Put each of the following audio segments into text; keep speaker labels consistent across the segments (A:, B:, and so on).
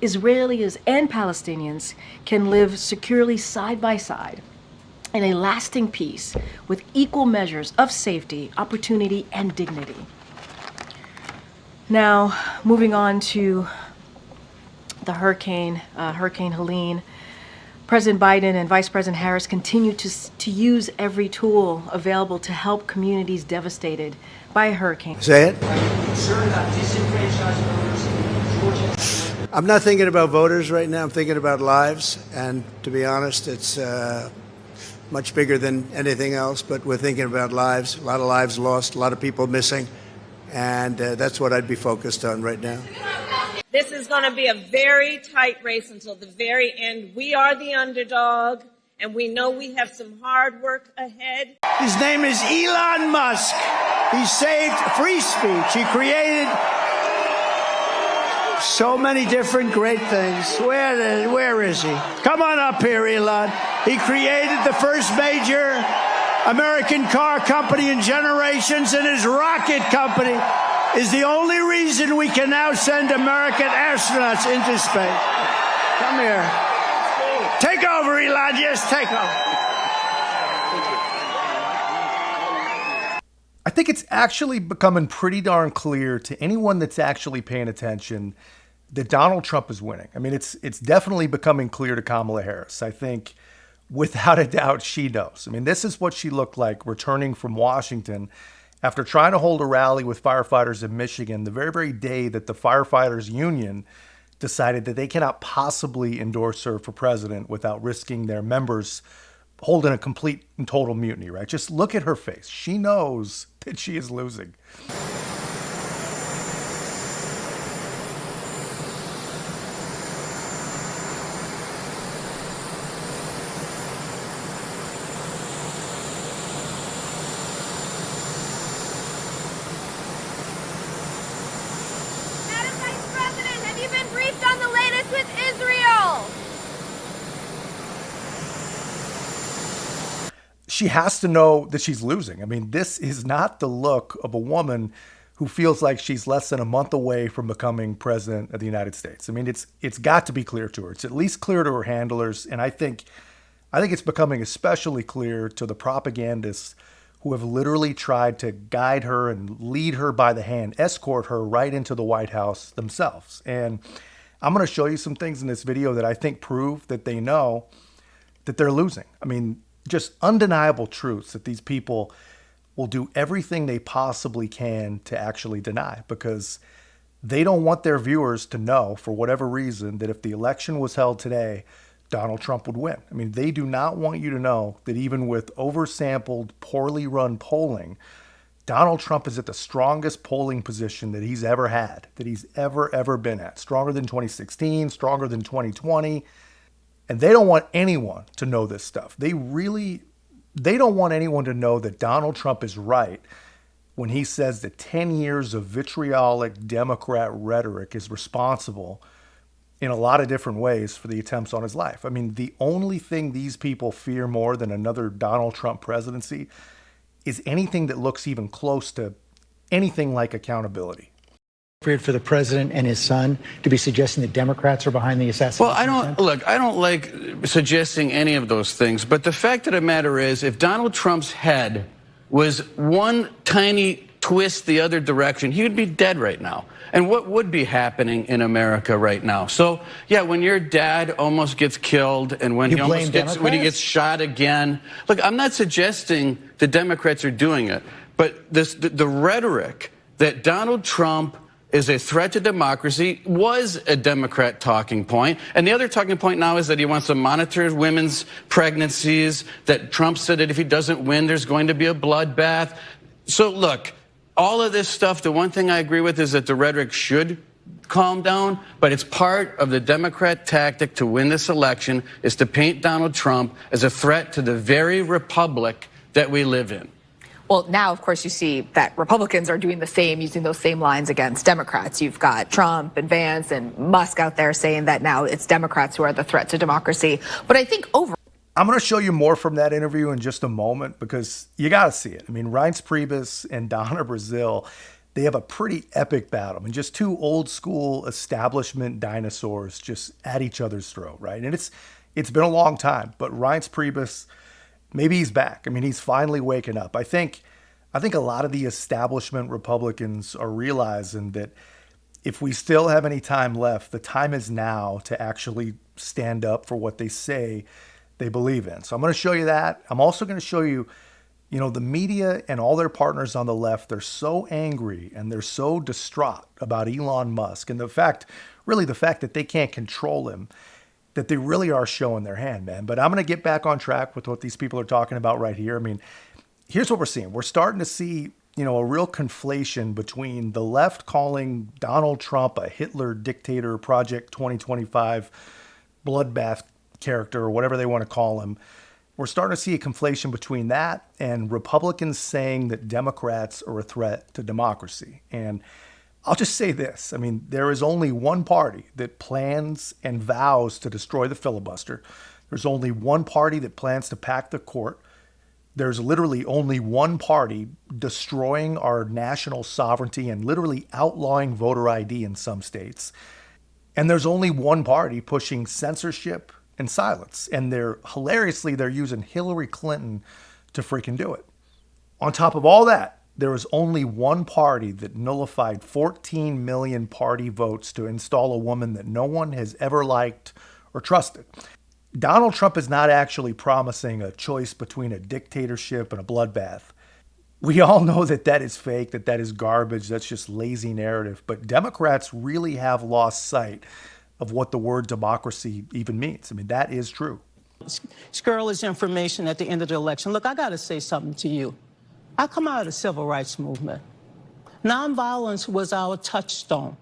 A: Israelis and Palestinians can live securely side by side in a lasting peace with equal measures of safety, opportunity, and dignity. Now, moving on to the Hurricane Helene. President Biden and Vice President Harris continue to use every tool available to help communities devastated by a hurricane.
B: Say it.
C: Are you concerned about disenfranchised voters in Georgia?
B: I'm not thinking about voters right now. I'm thinking about lives. And to be honest, it's much bigger than anything else. But we're thinking about lives, a lot of lives lost, a lot of people missing. And that's what I'd be focused on right now.
D: This is going to be a very tight race until the very end. We are the underdog, and we know we have some hard work ahead.
B: His name is Elon Musk. He saved free speech. He created so many different great things. Where is he? Come on up here, Elon. He created the first major American car company in generations, and his rocket company is the only reason we can now send American astronauts into space. Come here. Take over, Elon. Yes, take over.
E: I think it's actually becoming pretty darn clear to anyone that's actually paying attention that Donald Trump is winning. I mean, it's definitely becoming clear to Kamala Harris. I think without a doubt she knows. I mean, this is what she looked like returning from Washington after trying to hold a rally with firefighters in Michigan the very, very day that the firefighters union decided that they cannot possibly endorse her for president without risking their members holding a complete and total mutiny, right? Just look at her face. She knows that she is losing. She has to know that she's losing. I mean, this is not the look of a woman who feels like she's less than a month away from becoming president of the United States. I mean, it's got to be clear to her. It's at least clear to her handlers, and I think it's becoming especially clear to the propagandists who have literally tried to guide her and lead her by the hand, escort her right into the White House themselves. And I'm going to show you some things in this video that I think prove that they know that they're losing. I mean, just undeniable truths that these people will do everything they possibly can to actually deny, because they don't want their viewers to know, for whatever reason, that if the election was held today, Donald Trump would win. I mean, they do not want you to know that even with oversampled, poorly run polling, Donald Trump is at the strongest polling position that he's ever had, that he's ever been at. Stronger than 2016, stronger than 2020. And they don't want anyone to know this stuff. They don't want anyone to know that Donald Trump is right when he says that 10 years of vitriolic Democrat rhetoric is responsible in a lot of different ways for the attempts on his life. I mean, the only thing these people fear more than another Donald Trump presidency is anything that looks even close to anything like accountability.
F: For the president and his son to be suggesting that Democrats are behind the assassination?
G: Well, I don't like suggesting any of those things, but the fact of the matter is, if Donald Trump's head was one tiny twist the other direction, he would be dead right now. And what would be happening in America right now? So, yeah, when your dad almost gets killed and when he gets shot again, look, I'm not suggesting the Democrats are doing it, but the rhetoric that Donald Trump is a threat to democracy was a Democrat talking point. And the other talking point now is that he wants to monitor women's pregnancies, that Trump said that if he doesn't win, there's going to be a bloodbath. So look, all of this stuff, the one thing I agree with is that the rhetoric should calm down, but it's part of the Democrat tactic to win this election is to paint Donald Trump as a threat to the very republic that we live in.
H: Well, now, of course, you see that Republicans are doing the same, using those same lines against Democrats. You've got Trump and Vance and Musk out there saying that now it's Democrats who are the threat to democracy. But I think
E: I'm going to show you more from that interview in just a moment because you got to see it. I mean, Reince Priebus and Donna Brazile, they have a pretty epic battle. I mean, just two old school establishment dinosaurs just at each other's throat, right? And it's been a long time, but Reince Priebus, maybe he's back. I mean, he's finally waking up. I think a lot of the establishment Republicans are realizing that if we still have any time left, the time is now to actually stand up for what they say they believe in. So I'm going to show you that. I'm also going to show you, the media and all their partners on the left, they're so angry and they're so distraught about Elon Musk and the fact that they can't control him, that they really are showing their hand, man. But I'm going to get back on track with what these people are talking about right here. I mean, here's what we're seeing. We're starting to see, a real conflation between the left calling Donald Trump a Hitler dictator, Project 2025 bloodbath character, or whatever they want to call him. We're starting to see a conflation between that and Republicans saying that Democrats are a threat to democracy. And I'll just say this. I mean, there is only one party that plans and vows to destroy the filibuster. There's only one party that plans to pack the court. There's literally only one party destroying our national sovereignty and literally outlawing voter ID in some states. And there's only one party pushing censorship and silence. And they're using Hillary Clinton to freaking do it. On top of all that, there is only one party that nullified 14 million party votes to install a woman that no one has ever liked or trusted. Donald Trump is not actually promising a choice between a dictatorship and a bloodbath. We all know that is fake, that is garbage, that's just lazy narrative. But Democrats really have lost sight of what the word democracy even means. I mean, that is true.
I: Scurrilous information at the end of the election. Look, I got to say something to you. I come out of the civil rights movement. Nonviolence was our touchstone.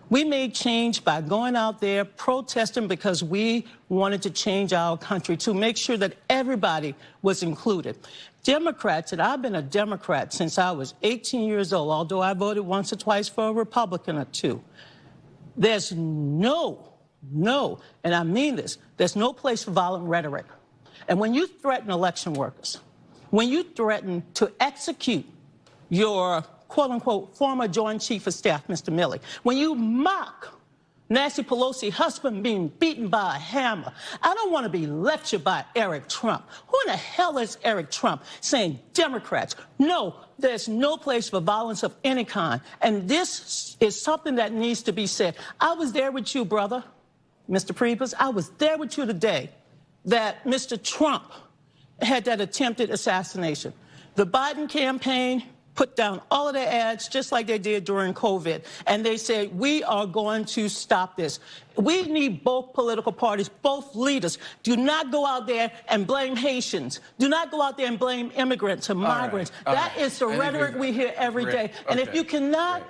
I: We made change by going out there, protesting because we wanted to change our country, to make sure that everybody was included. Democrats, and I've been a Democrat since I was 18 years old, although I voted once or twice for a Republican or two. There's no, and I mean this, there's no place for violent rhetoric. And when you threaten election workers, when you threaten to execute your quote-unquote former Joint Chief of Staff, Mr. Milley, when you mock Nancy Pelosi's husband being beaten by a hammer, I don't want to be lectured by Eric Trump. Who in the hell is Eric Trump saying Democrats? No, there's no place for violence of any kind. And this is something that needs to be said. I was there with you, brother, Mr. Priebus. I was there with you the day that Mr. Trump had that attempted assassination. The Biden campaign put down all of their ads just like they did during COVID. And they said, we are going to stop this. We need both political parties, both leaders. Do not go out there and blame Haitians. Do not go out there and blame immigrants and migrants. That is the rhetoric we hear every day. And if you cannot...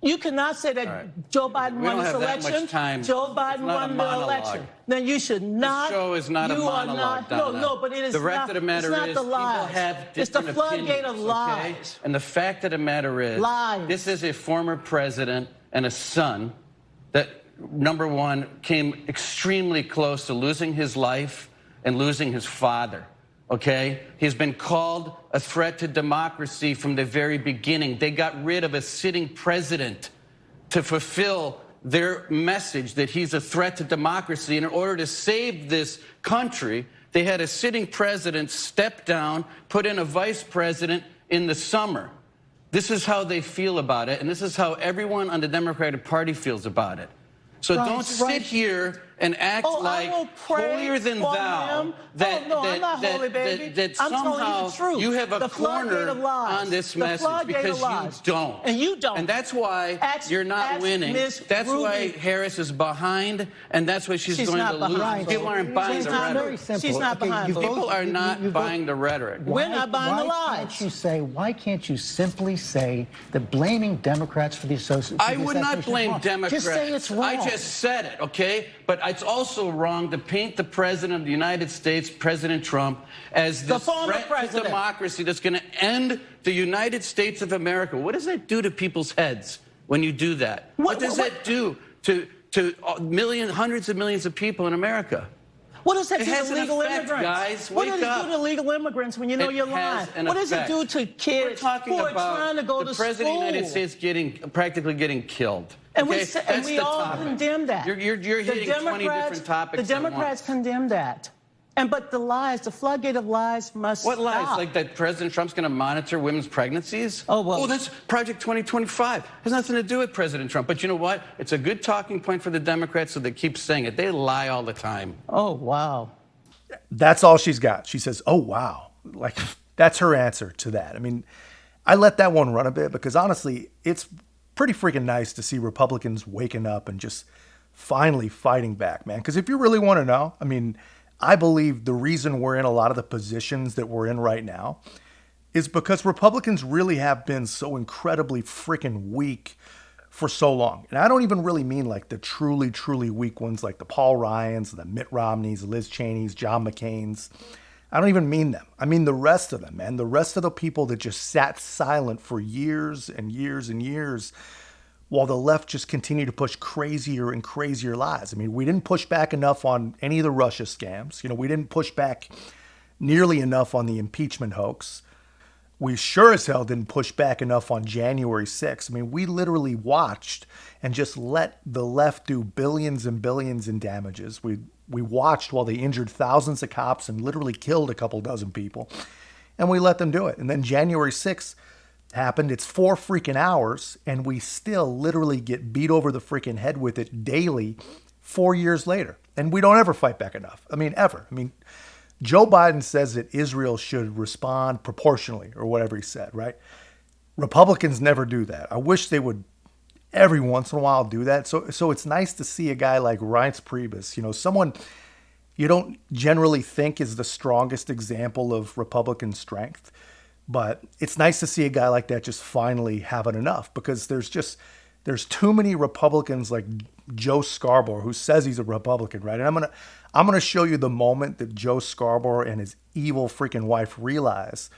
I: You cannot say that Joe Biden won this election. Joe Biden won the election. Then you should not.
G: The show is not a monologue.
I: No, but it is
G: the fact of the matter is, people have different
I: It's the floodgate of lies.
G: Okay? And the fact of the matter is, this is a former president and a son that, number one, came extremely close to losing his life and losing his father. Okay? He's been called a threat to democracy from the very beginning. They got rid of a sitting president to fulfill their message that he's a threat to democracy. And in order to save this country, they had a sitting president step down, put in a vice president in the summer. This is how they feel about it, and this is how everyone on the Democratic Party feels about it. So don't sit here and act like holier than thou, that somehow you have a corner on this message because you don't.
I: And you don't.
G: And that's why you're not winning. That's why Harris is behind, and that's why she's going to lose. People aren't buying the rhetoric.
I: She's not behind.
G: People are not buying the rhetoric.
I: We're not buying the lies.
F: Why can't you simply say that blaming Democrats for the association?
G: I would not blame Democrats.
F: Just say it's wrong.
G: I just said it, okay? But it's also wrong to paint the president of the United States, President Trump, as the threat to democracy that's going to end the United States of America. What does that do to people's heads when you do that? What does that do to hundreds of millions of people in America?
I: What does that
G: It
I: do
G: has
I: to
G: an
I: legal
G: effect,
I: immigrants?
G: guys.
I: What
G: Wake
I: does it
G: up.
I: do to legal immigrants when you know
G: It
I: you're
G: has
I: lying?
G: an
I: What does it
G: effect.
I: do to
G: We're
I: kids
G: talking
I: who are
G: about
I: trying to go
G: the
I: to
G: president
I: school?
G: of the United States practically getting killed.
I: And
G: Okay?
I: and
G: That's
I: we
G: the
I: all
G: topic.
I: condemn that.
G: You're hitting 20 different topics.
I: The Democrats condemn that. But the lies, the floodgate of lies must
G: What lies?
I: stop.
G: Like that President Trump's going to monitor women's pregnancies?
I: Oh, well.
G: that's Project 2025. Has nothing to do with President Trump. But you know what? It's a good talking point for the Democrats, so they keep saying it. They lie all the time.
I: Oh, wow.
E: That's all she's got. She says, oh, wow. Like, that's her answer to that. I mean, I let that one run a bit because honestly, it's pretty freaking nice to see Republicans waking up and just finally fighting back, man. Because if you really want to know, I mean, I believe the reason we're in a lot of the positions that we're in right now is because Republicans really have been so incredibly freaking weak for so long. And I don't even really mean like the truly, truly weak ones like the Paul Ryans, the Mitt Romneys, Liz Cheney's, John McCain's. I don't even mean them. I mean the rest of them, man. The rest of the people that just sat silent for years and years and years while the left just continued to push crazier and crazier lies. I mean, we didn't push back enough on any of the Russia scams. You know, we didn't push back nearly enough on the impeachment hoax. We sure as hell didn't push back enough on January 6th. I mean, we literally watched and just let the left do billions and billions in damages. We watched while they injured thousands of cops and literally killed a couple dozen people. And we let them do it. And then January 6th happened. It's 4 freaking hours, and we still literally get beat over the freaking head with it daily 4 years later. And we don't ever fight back enough. I mean, ever. I mean, Joe Biden says that Israel should respond proportionally or whatever he said, right? Republicans never do that. I wish they would every once in a while do that. So it's nice to see a guy like Reince Priebus, you know, someone you don't generally think is the strongest example of Republican strength. But it's nice to see a guy like that just finally having enough because there's too many Republicans like Joe Scarborough who says he's a Republican, right? And I'm gonna show you the moment that Joe Scarborough and his evil freaking wife realize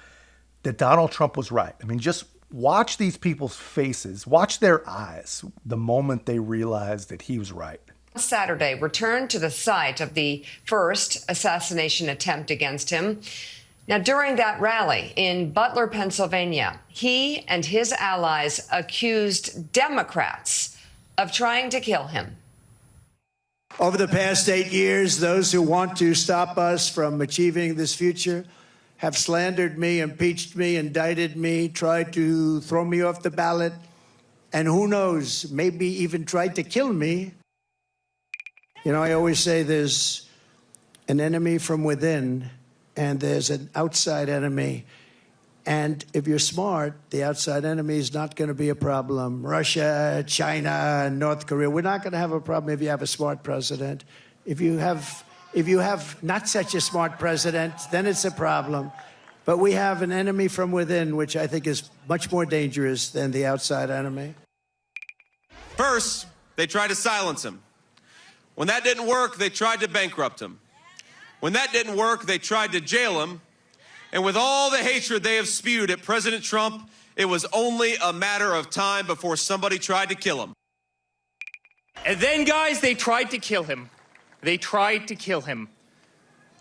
E: that Donald Trump was right. I mean, just watch these people's faces, watch their eyes the moment they realize that he was right.
J: Saturday returned to the site of the first assassination attempt against him. Now, during that rally in Butler, Pennsylvania, he and his allies accused Democrats of trying to kill him.
B: Over the past 8 years, those who want to stop us from achieving this future have slandered me, impeached me, indicted me, tried to throw me off the ballot, and who knows, maybe even tried to kill me. You know, I always say there's an enemy from within and there's an outside enemy. And if you're smart, the outside enemy is not going to be a problem. Russia, China, North Korea, we're not going to have a problem if you have a smart president. If you have not such a smart president, then it's a problem. But we have an enemy from within, which I think is much more dangerous than the outside enemy.
K: First, they tried to silence him. When that didn't work, they tried to bankrupt him. When that didn't work, they tried to jail him. And with all the hatred they have spewed at President Trump, it was only a matter of time before somebody tried to kill him.
L: And then, guys, they tried to kill him. They tried to kill him.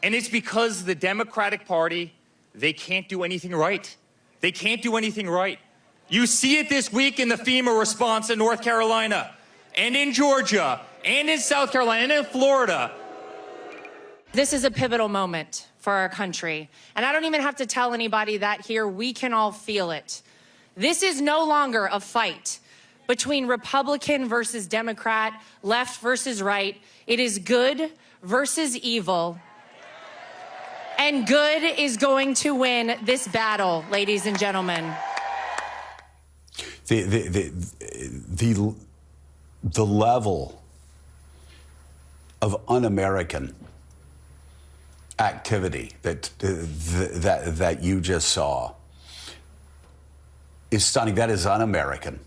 L: And it's because the Democratic Party, they can't do anything right. They can't do anything right. You see it this week in the FEMA response in North Carolina, and in Georgia, and in South Carolina, and in Florida.
M: This is a pivotal moment for our country. And I don't even have to tell anybody that here. We can all feel it. This is no longer a fight between Republican versus Democrat, left versus right. It is good versus evil. And good is going to win this battle, ladies and gentlemen.
N: The level of un-American activity that you just saw is stunning. That is un-American.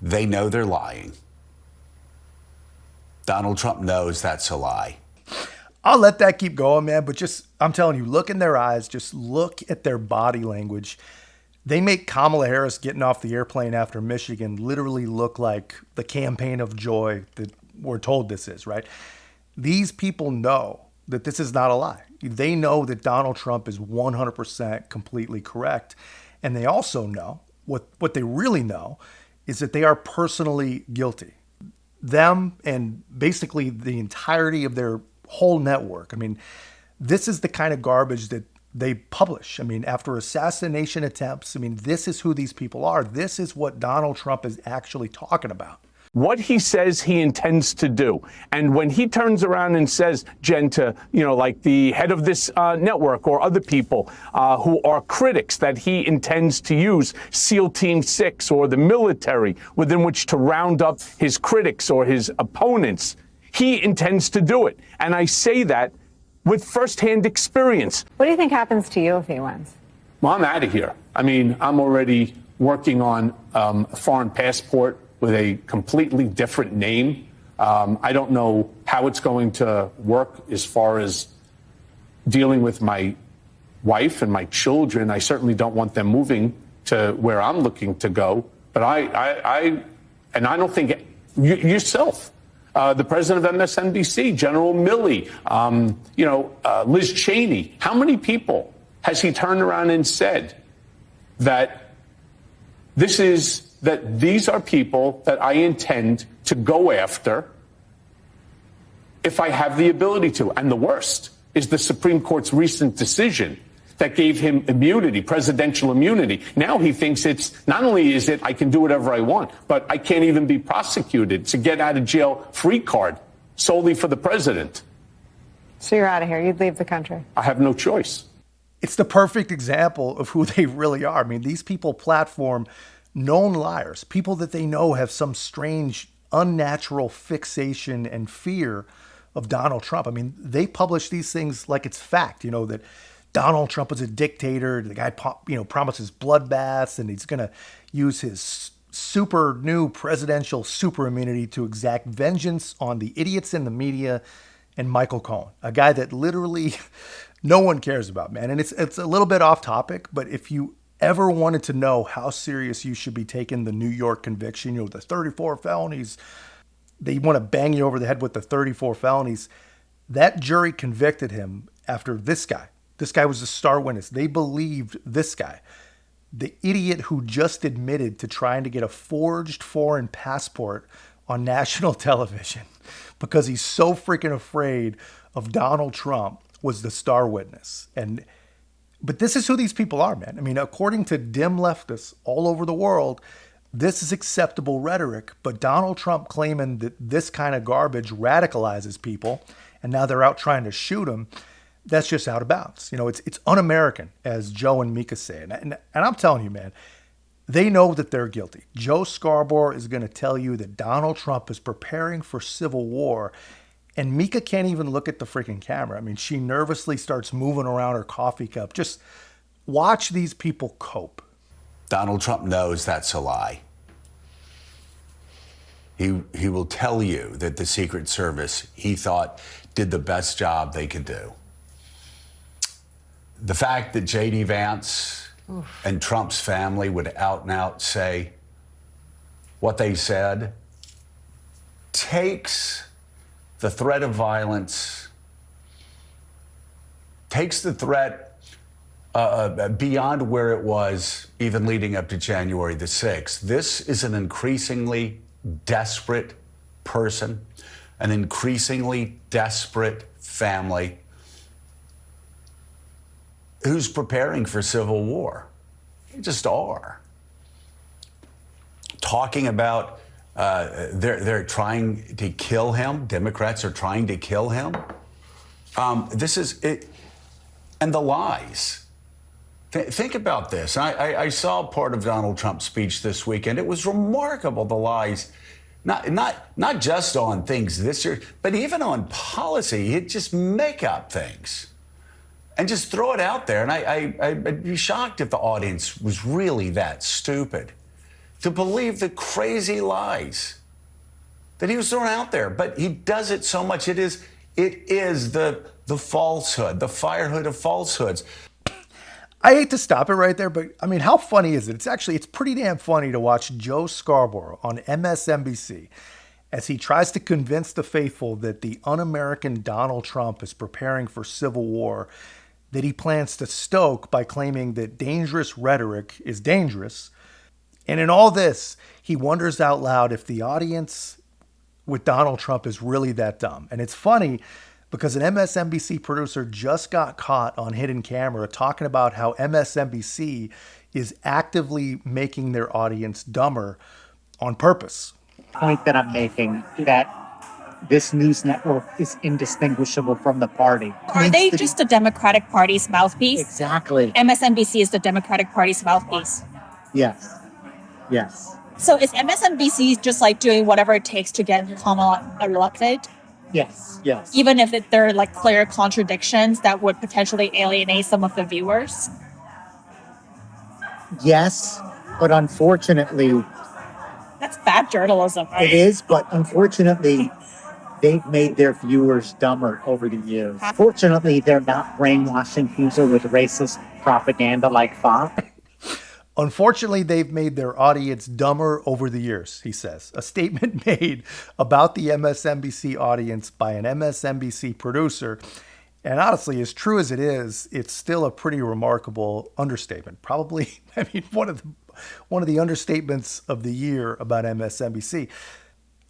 N: They know they're lying. Donald Trump knows that's a lie.
E: I'll let that keep going, man. But just, I'm telling you, look in their eyes. Just look at their body language. They make Kamala Harris getting off the airplane after Michigan literally look like the campaign of joy that we're told this is, right? These people know that this is not a lie. They know that Donald Trump is 100% completely correct. And they also know, what they really know, is that they are personally guilty. Them and basically the entirety of their whole network. I mean, this is the kind of garbage that they publish. I mean, after assassination attempts, I mean, this is who these people are. This is what Donald Trump is actually talking about.
O: What he says he intends to do. And when he turns around and says, Jen, to, like the head of this network or other people who are critics, that he intends to use SEAL Team 6 or the military within which to round up his critics or his opponents, he intends to do it. And I say that with firsthand experience.
P: What do you think happens to you if he wins?
O: Well, I'm out of here. I mean, I'm already working on a foreign passport with a completely different name. I don't know how it's going to work as far as dealing with my wife and my children. I certainly don't want them moving to where I'm looking to go. But I don't think yourself, the president of MSNBC, General Milley, Liz Cheney, how many people has he turned around and said that these are people that I intend to go after if I have the ability to? And the worst is the Supreme Court's recent decision that gave him immunity, presidential immunity. Now he thinks it's not only is it I can do whatever I want, but I can't even be prosecuted. It's a get out of jail free card solely for the president.
P: So you're out of here. You'd leave the country.
O: I have no choice.
E: It's the perfect example of who they really are. I mean, these people platform known liars, people that they know have some strange, unnatural fixation and fear of Donald Trump. I mean, they publish these things like it's fact, that Donald Trump is a dictator. The guy, promises bloodbaths, and he's going to use his super new presidential super immunity to exact vengeance on the idiots in the media and Michael Cohen, a guy that literally no one cares about, man. And it's a little bit off topic, but if you ever wanted to know how serious you should be taking the New York conviction, the 34 felonies, they want to bang you over the head with the 34 felonies. That jury convicted him after this guy. This guy was a star witness. They believed this guy, the idiot who just admitted to trying to get a forged foreign passport on national television because he's so freaking afraid of Donald Trump, was the star witness. But this is who these people are, man. I mean, according to dim leftists all over the world, this is acceptable rhetoric. But Donald Trump claiming that this kind of garbage radicalizes people, and now they're out trying to shoot him, that's just out of bounds. It's un-American, as Joe and Mika say. And I'm telling you, man, they know that they're guilty. Joe Scarborough is going to tell you that Donald Trump is preparing for civil war. And Mika can't even look at the freaking camera. I mean, she nervously starts moving around her coffee cup. Just watch these people cope.
N: Donald Trump knows that's a lie. He will tell you that the Secret Service, he thought, did the best job they could do. The fact that J.D. Vance and Trump's family would out and out say what they said takes the threat of violence, takes the threat beyond where it was even leading up to January the 6th. This is an increasingly desperate person, an increasingly desperate family who's preparing for civil war. They just are. Talking about they're trying to kill him. Democrats are trying to kill him. This is it, and the lies. Think about this. I saw part of Donald Trump's speech this weekend. It was remarkable, the lies, not just on things this year, but even on policy. He'd just make up things and just throw it out there. And I'd be shocked if the audience was really that stupid to believe the crazy lies that he was throwing out there. But he does it so much. It is the falsehood, the firehood of falsehoods.
E: I hate to stop it right there, but I mean, how funny is it? It's pretty damn funny to watch Joe Scarborough on MSNBC as he tries to convince the faithful that the un-American Donald Trump is preparing for civil war that he plans to stoke by claiming that dangerous rhetoric is dangerous. And in all this, he wonders out loud if the audience with Donald Trump is really that dumb. And it's funny because an MSNBC producer just got caught on hidden camera talking about how MSNBC is actively making their audience dumber on purpose.
F: Point that I'm making, that this news network is indistinguishable from the party.
Q: Are they just the Democratic Party's mouthpiece?
F: Exactly.
Q: MSNBC is the Democratic Party's mouthpiece.
F: Yes. Yes.
Q: So is MSNBC just like doing whatever it takes to get Kamala elected?
F: Yes. Yes.
Q: Even if there are like clear contradictions that would potentially alienate some of the viewers?
F: Yes, but unfortunately,
Q: that's bad journalism, right?
F: It is, but unfortunately, they've made their viewers dumber over the years. Fortunately, they're not brainwashing people with racist propaganda like Fox.
E: Unfortunately, they've made their audience dumber over the years, he says. A statement made about the MSNBC audience by an MSNBC producer. And honestly, as true as it is, it's still a pretty remarkable understatement. Probably, I mean, one of the understatements of the year about MSNBC.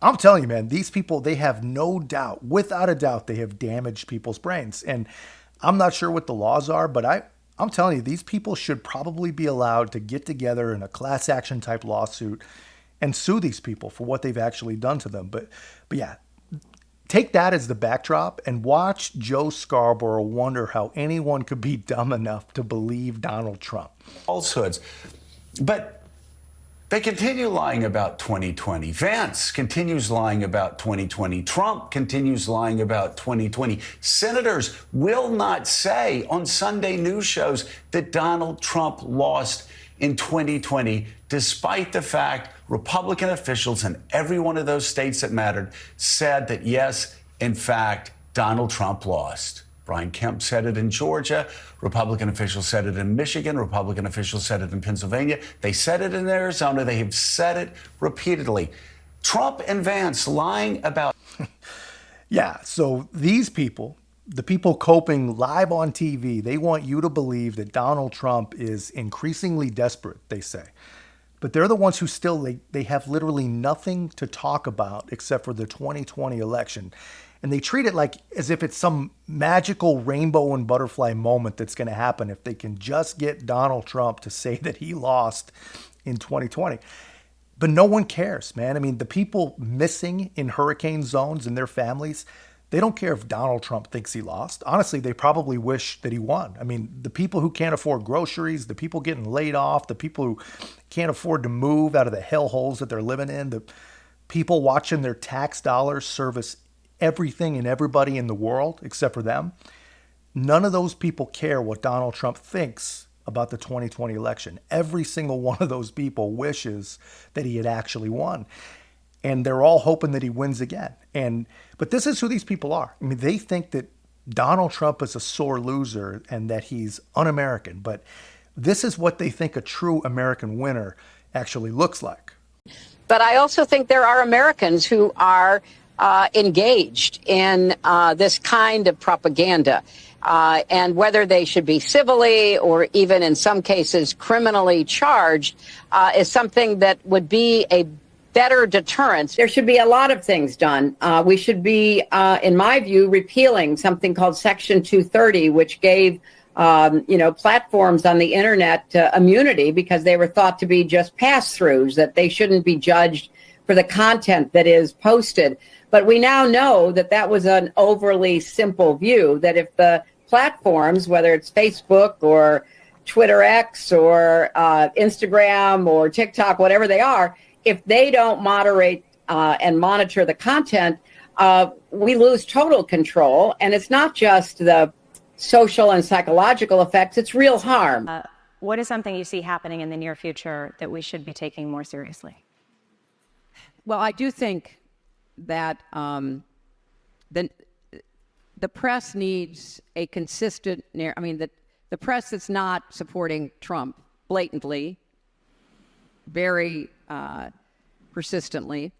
E: I'm telling you, man, these people, they have no doubt, without a doubt, they have damaged people's brains. And I'm not sure what the laws are, but I'm telling you, these people should probably be allowed to get together in a class action type lawsuit and sue these people for what they've actually done to them. But yeah, take that as the backdrop and watch Joe Scarborough wonder how anyone could be dumb enough to believe Donald Trump.
N: Falsehoods. But they continue lying about 2020. Vance continues lying about 2020. Trump continues lying about 2020. Senators will not say on Sunday news shows that Donald Trump lost in 2020, despite the fact Republican officials in every one of those states that mattered said that, yes, in fact, Donald Trump lost. Brian Kemp said it in Georgia. Republican officials said it in Michigan. Republican officials said it in Pennsylvania. They said it in Arizona. They have said it repeatedly. Trump and Vance lying about.
E: Yeah, so these people, the people coping live on TV, they want you to believe that Donald Trump is increasingly desperate, they say. But they're the ones who still, they have literally nothing to talk about except for the 2020 election. And they treat it like as if it's some magical rainbow and butterfly moment that's going to happen if they can just get Donald Trump to say that he lost in 2020. But no one cares, man. I mean, the people missing in hurricane zones and their families, they don't care if Donald Trump thinks he lost. Honestly, they probably wish that he won. I mean, the people who can't afford groceries, the people getting laid off, the people who can't afford to move out of the hellholes that they're living in, the people watching their tax dollars service everything and everybody in the world except for them. None of those people care what Donald Trump thinks about the 2020 election. Every single one of those people wishes that he had actually won. And they're all hoping that he wins again. But this is who these people are. I mean, they think that Donald Trump is a sore loser and that he's un-American. But this is what they think a true American winner actually looks like.
R: But I also think there are Americans who are engaged in this kind of propaganda. And whether they should be civilly or even in some cases criminally charged is something that would be a better deterrent. There should be a lot of things done. We should be, in my view, repealing something called Section 230, which gave platforms on the internet immunity because they were thought to be just pass-throughs, that they shouldn't be judged for the content that is posted. But we now know that that was an overly simple view, that if the platforms, whether it's Facebook or Twitter X or Instagram or TikTok, whatever they are, if they don't moderate and monitor the content, we lose total control. And it's not just the social and psychological effects, it's real harm.
S: What is something you see happening in the near future that we should be taking more seriously?
T: Well, I do think that the press needs a consistent, the press that's not supporting Trump blatantly, very persistently,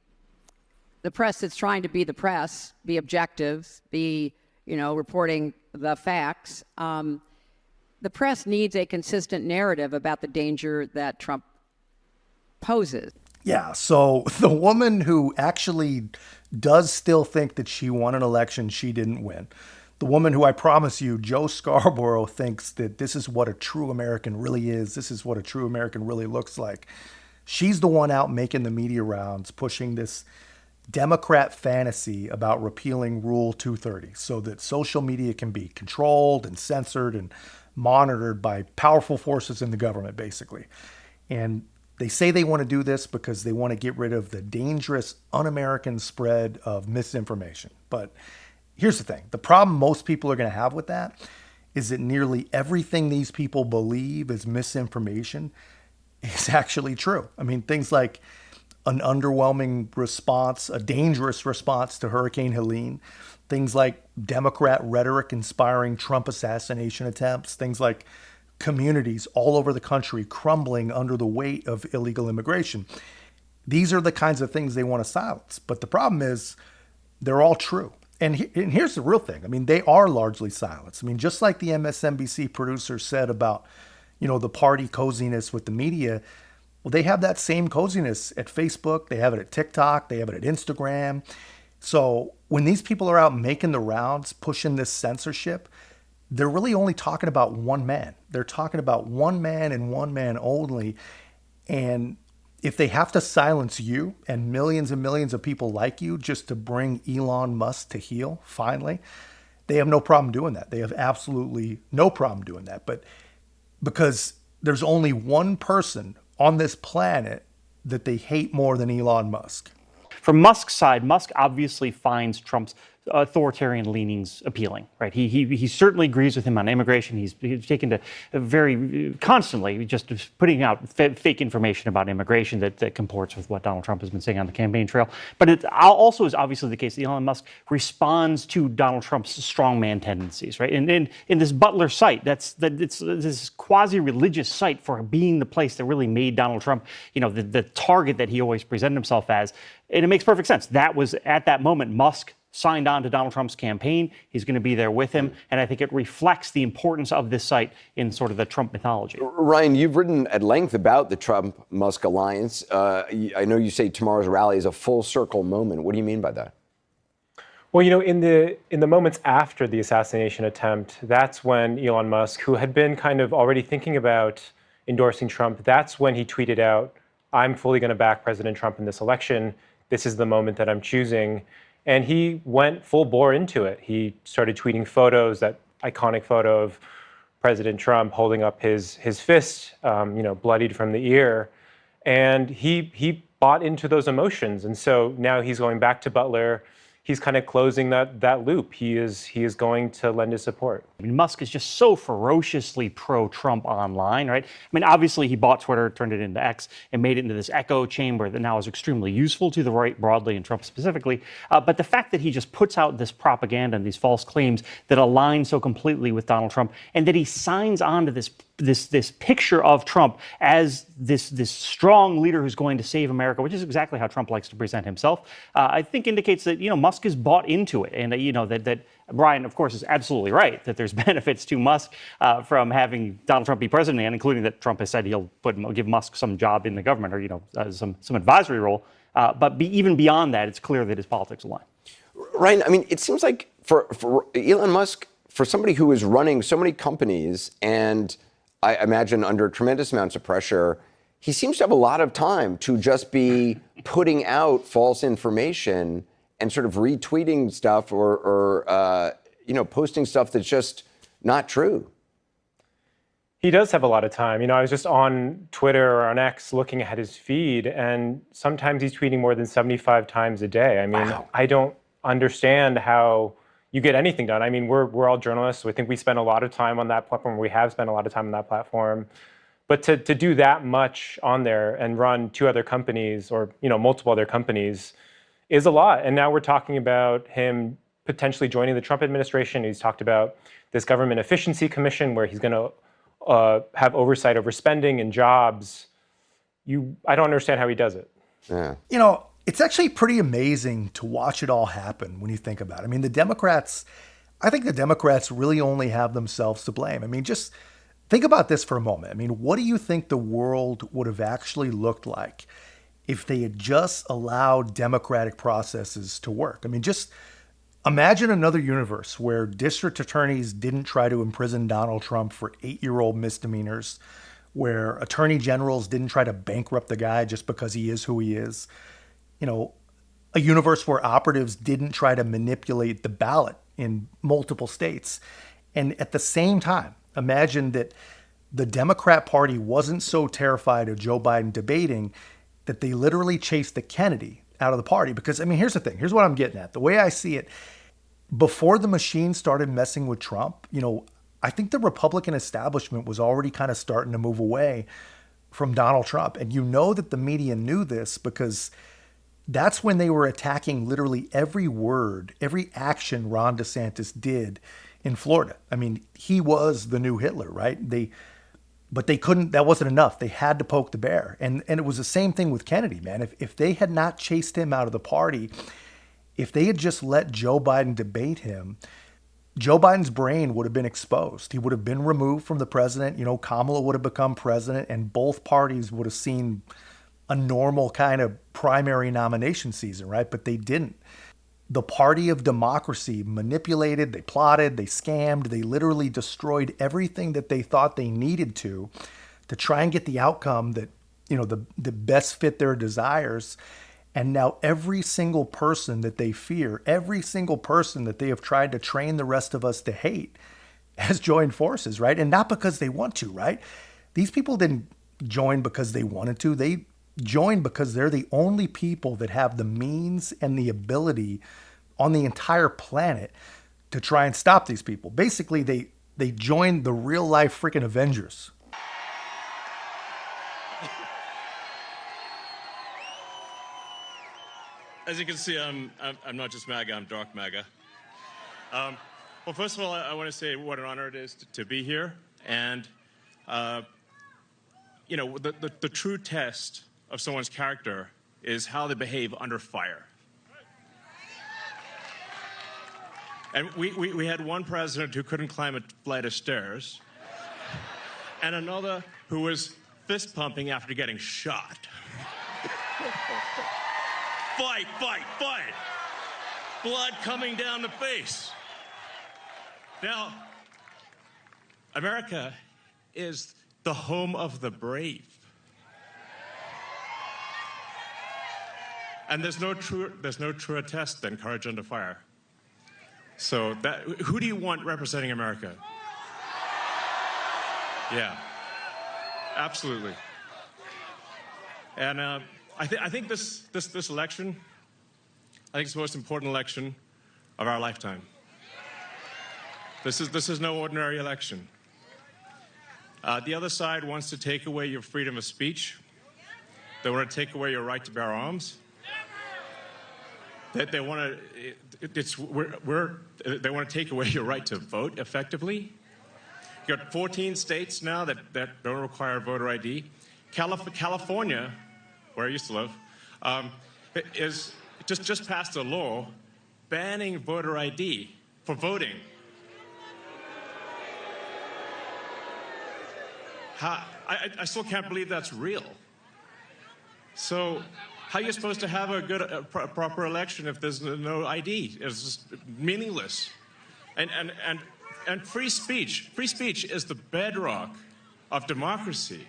T: the press that's trying to be the press, be objective, be, reporting the facts. The press needs a consistent narrative about the danger that Trump poses.
E: Yeah, so the woman who actually does still think that she won an election she didn't win, the woman who I promise you, Joe Scarborough, thinks that this is what a true American really is, this is what a true American really looks like. She's the one out making the media rounds, pushing this Democrat fantasy about repealing Rule 230 so that social media can be controlled and censored and monitored by powerful forces in the government, basically. And they say they want to do this because they want to get rid of the dangerous, un-American spread of misinformation. But here's the thing. The problem most people are going to have with that is that nearly everything these people believe is misinformation is actually true. I mean, things like an underwhelming response, a dangerous response to Hurricane Helene, things like Democrat rhetoric inspiring Trump assassination attempts, things like communities all over the country crumbling under the weight of illegal immigration. These are the kinds of things they want to silence. But the problem is they're all true. And here's the real thing. I mean, they are largely silenced. I mean, just like the MSNBC producer said about, the party coziness with the media, well, they have that same coziness at Facebook. They have it at TikTok. They have it at Instagram. So when these people are out making the rounds, pushing this censorship, they're really only talking about one man. They're talking about one man and one man only. And if they have to silence you and millions of people like you just to bring Elon Musk to heel, finally, they have no problem doing that. They have absolutely no problem doing that. But because there's only one person on this planet that they hate more than Elon Musk.
U: From Musk's side, Musk obviously finds Trump's authoritarian leanings appealing, right? He certainly agrees with him on immigration. He's taken to very constantly just putting out fake information about immigration that comports with what Donald Trump has been saying on the campaign trail. But it also is obviously the case that Elon Musk responds to Donald Trump's strongman tendencies, right? And in this Butler site, it's this quasi-religious site for being the place that really made Donald Trump, the target that he always presented himself as. And it makes perfect sense. That was at that moment Musk signed on to Donald Trump's campaign. He's going to be there with him. And I think it reflects the importance of this site in sort of the Trump mythology.
V: Ryan, you've written at length about the Trump-Musk alliance. I know you say tomorrow's rally is a full circle moment. What do you mean by that?
W: Well, in the moments after the assassination attempt, that's when Elon Musk, who had been kind of already thinking about endorsing Trump, that's when he tweeted out, "I'm fully going to back President Trump in this election. This is the moment that I'm choosing." And he went full bore into it. He started tweeting photos, that iconic photo of President Trump holding up his fist, bloodied from the ear. And he bought into those emotions. And so now he's going back to Butler. He's kind of closing that loop. He is going to lend his support.
U: I mean, Musk is just so ferociously pro-Trump online, right? I mean, obviously he bought Twitter, turned it into X, and made it into this echo chamber that now is extremely useful to the right broadly and Trump specifically. But the fact that he just puts out this propaganda and these false claims that align so completely with Donald Trump, and that he signs on to this picture of Trump as this strong leader who's going to save America, which is exactly how Trump likes to present himself, I think indicates that, Musk is bought into it. And, that Brian, of course, is absolutely right that there's benefits to Musk from having Donald Trump be president, and including that Trump has said he'll give Musk some job in the government or, some advisory role. But even beyond that, it's clear that his politics align.
V: Ryan, I mean, it seems like for Elon Musk, for somebody who is running so many companies and I imagine under tremendous amounts of pressure, he seems to have a lot of time to just be putting out false information and sort of retweeting stuff or posting stuff that's just not true.
W: He does have a lot of time. I was just on Twitter or on X looking at his feed, and sometimes he's tweeting more than 75 times a day. I mean, wow. I don't understand how you get anything done. I mean, we're all journalists. We think we spend a lot of time on that platform. We have spent a lot of time on that platform. But to do that much on there and run two other companies or, multiple other companies is a lot. And now we're talking about him potentially joining the Trump administration. He's talked about this government efficiency commission where he's going to have oversight over spending and jobs. I don't understand how he does it.
V: Yeah.
E: It's actually pretty amazing to watch it all happen when you think about it. I mean, I think the Democrats really only have themselves to blame. I mean, just think about this for a moment. I mean, what do you think the world would have actually looked like if they had just allowed democratic processes to work? I mean, just imagine another universe where district attorneys didn't try to imprison Donald Trump for 8-year-old misdemeanors, where attorney generals didn't try to bankrupt the guy just because he is who he is. You know, a universe where operatives didn't try to manipulate the ballot in multiple states. And at the same time, imagine that the Democrat Party wasn't so terrified of Joe Biden debating that they literally chased the Kennedy out of the party. Because, I mean, here's the thing. Here's what I'm getting at. The way I see it, before the machine started messing with Trump, I think the Republican establishment was already kind of starting to move away from Donald Trump. And you know that the media knew this because that's when they were attacking literally every word, every action Ron DeSantis did in Florida. I mean, he was the new Hitler, right? But they couldn't, that wasn't enough. They had to poke the bear. And it was the same thing with Kennedy, man. If they had not chased him out of the party, if they had just let Joe Biden debate him, Joe Biden's brain would have been exposed. He would have been removed from the president. Kamala would have become president, and both parties would have seen a normal kind of primary nomination season, right? But they didn't. The party of democracy manipulated, they plotted, they scammed, they literally destroyed everything that they thought they needed to try and get the outcome that, the best fit their desires. And now every single person that they fear, every single person that they have tried to train the rest of us to hate has joined forces, right? And not because they want to, right? These people didn't join because they wanted to. They joined because they're the only people that have the means and the ability on the entire planet to try and stop these people. Basically, they joined the real life freaking Avengers.
A: As you can see, I'm not just MAGA, I'm dark MAGA. Well, first of all, I want to say what an honor it is to be here. And, the true test of someone's character is how they behave under fire. And we had one president who couldn't climb a flight of stairs, and another who was fist pumping after getting shot. Fight, fight, fight. Blood coming down the face. Now, America is the home of the brave. And there's no truer test than courage under fire. So who do you want representing America? Yeah, absolutely. And I think this election, I think it's the most important election of our lifetime. This is no ordinary election. The other side wants to take away your freedom of speech. They want to take away your right to bear arms. They want to take away your right to vote effectively. You got 14 states now that don't require voter ID. California, where I used to live, is just passed a law banning voter ID for voting. I still can't believe that's real. So how are you supposed to have a proper election if there's no ID? It's just meaningless. And free speech is the bedrock of democracy.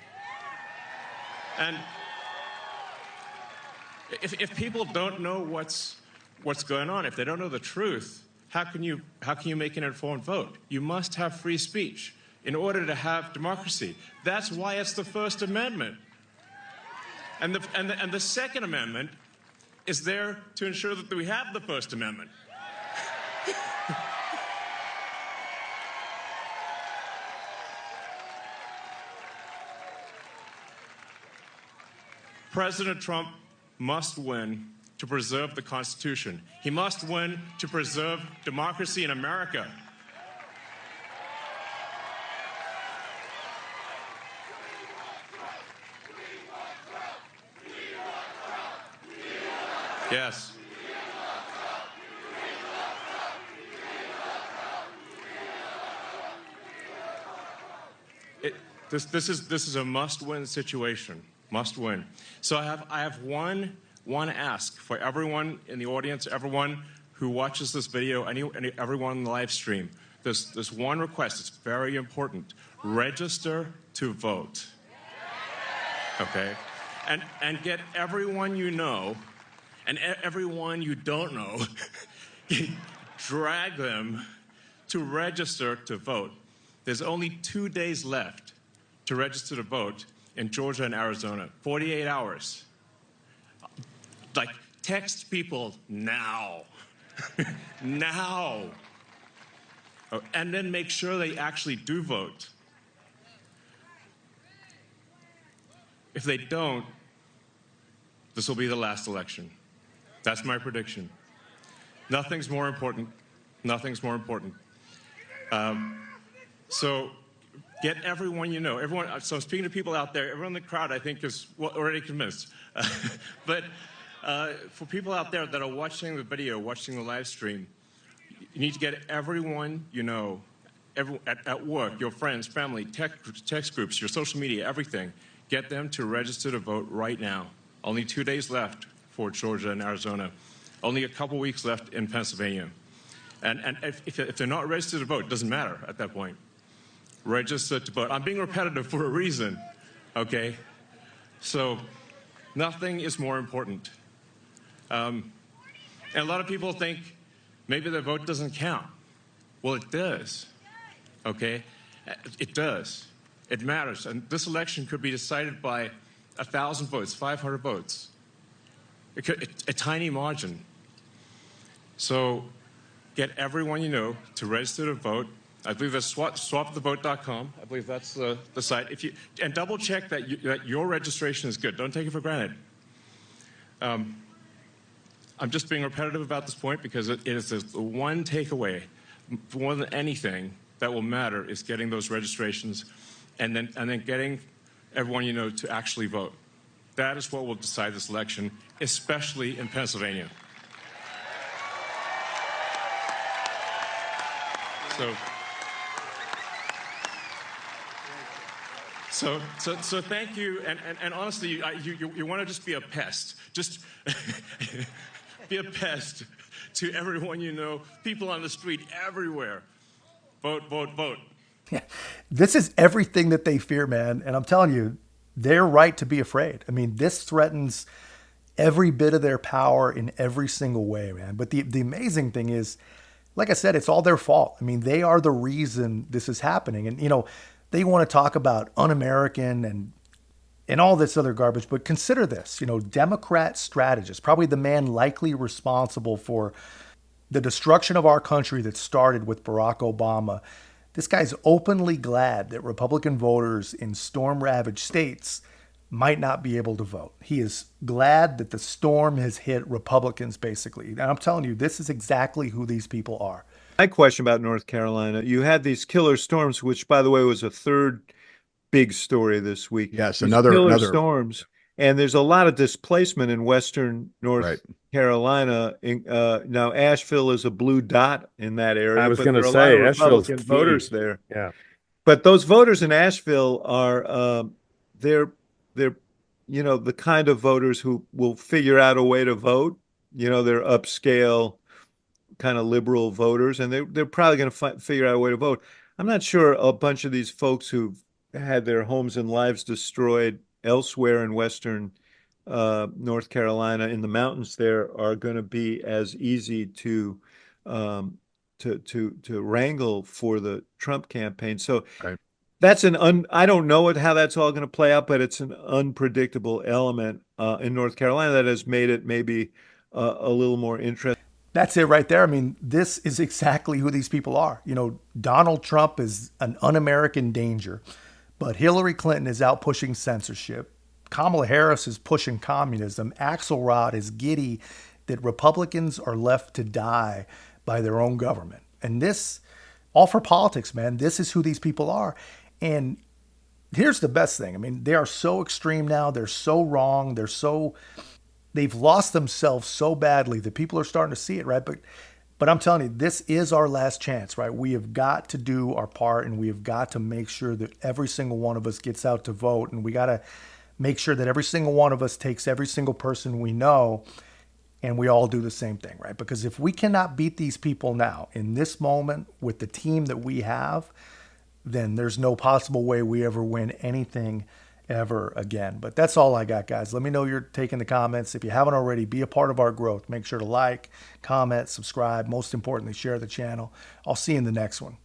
A: And if people don't know what's going on, if they don't know the truth, how can you make an informed vote? You must have free speech in order to have democracy. That's why it's the First Amendment. And the Second Amendment is there to ensure that we have the First Amendment. President Trump must win to preserve the Constitution. He must win to preserve democracy in America. Yes. This is a must-win situation. Must win. So I have one ask for everyone in the audience, everyone who watches this video, everyone in the live stream. There's one request. It's very important. Register to vote. Okay? And get everyone you know and everyone you don't know, drag them to register to vote. There's only 2 days left to register to vote in Georgia and Arizona. 48 hours. Like, text people now. Now. Oh, and then make sure they actually do vote. If they don't, this will be the last election. That's my prediction. Nothing's more important. Nothing's more important. So get everyone you know. So I'm speaking to people out there. Everyone in the crowd, I think, is already convinced. But for people out there that are watching the video, watching the live stream, you need to get everyone you know, at work, your friends, family, text groups, your social media, everything. Get them to register to vote right now. Only 2 days left for Georgia and Arizona. Only a couple weeks left in Pennsylvania. And if they're not registered to vote, it doesn't matter at that point. Register to vote. I'm being repetitive for a reason, okay? So nothing is more important. And a lot of people think maybe their vote doesn't count. Well, it does, okay? It does. It matters. And this election could be decided by 1,000 votes, 500 votes. A tiny margin. So get everyone you know to register to vote. I believe that's swapthevote.com. I believe that's the site. And double check that your registration is good. Don't take it for granted. I'm just being repetitive about this point because it is the one takeaway, more than anything, that will matter is getting those registrations and then getting everyone you know to actually vote. That is what will decide this election, especially in Pennsylvania. So thank you, and honestly, you want to just be a pest. Just be a pest to everyone you know, people on the street, everywhere. Vote, vote, vote.
E: Yeah. This is everything that they fear, man. And I'm telling you, they're right to be afraid. I mean, this threatens every bit of their power in every single way, man. But the amazing thing is, like I said, it's all their fault. I mean, they are the reason this is happening. And, you know, they want to talk about un-American and all this other garbage. But consider this, you know, Democrat strategist, probably the man likely responsible for the destruction of our country that started with Barack Obama. This guy's openly glad that Republican voters in storm-ravaged states might not be able to vote. He is glad that the storm has hit Republicans, basically. And I'm telling you, this is exactly who these people are.
C: My question about North Carolina, you had these killer storms, which, by the way, was a third big story this week.
D: Yes,
C: these
D: another
C: storms. And there's a lot of displacement in western North Carolina. Now, Asheville is a blue dot in that area.
D: I was going to say, Asheville's
C: Republican voters there.
D: Yeah.
C: But those voters in Asheville are, they're you know, the kind of voters who will figure out a way to vote. You know, they're upscale kind of liberal voters, and they're probably going to figure out a way to vote. I'm not sure a bunch of these folks who've had their homes and lives destroyed elsewhere in western North Carolina in the mountains there are going to be as easy to wrangle for the Trump campaign. So that's I don't know how that's all going to play out, but it's an unpredictable element in North Carolina that has made it maybe a little more interesting.
E: That's it right there. I mean, this is exactly who these people are. You know, Donald Trump is an un-American danger, but Hillary Clinton is out pushing censorship. Kamala Harris is pushing communism. Axelrod is giddy that Republicans are left to die by their own government. And this, all for politics, man. This is who these people are. And here's the best thing. I mean, they are so extreme now. They're so wrong. They're they've lost themselves so badly that people are starting to see it, right? But I'm telling you, this is our last chance, right? We have got to do our part, and we have got to make sure that every single one of us gets out to vote, and we got to make sure that every single one of us takes every single person we know, and we all do the same thing, right? Because if we cannot beat these people now in this moment with the team that we have, then there's no possible way we ever win anything ever again. But that's all I got, guys. Let me know you're taking the comments. If you haven't already, be a part of our growth. Make sure to like, comment, subscribe. Most importantly, share the channel. I'll see you in the next one.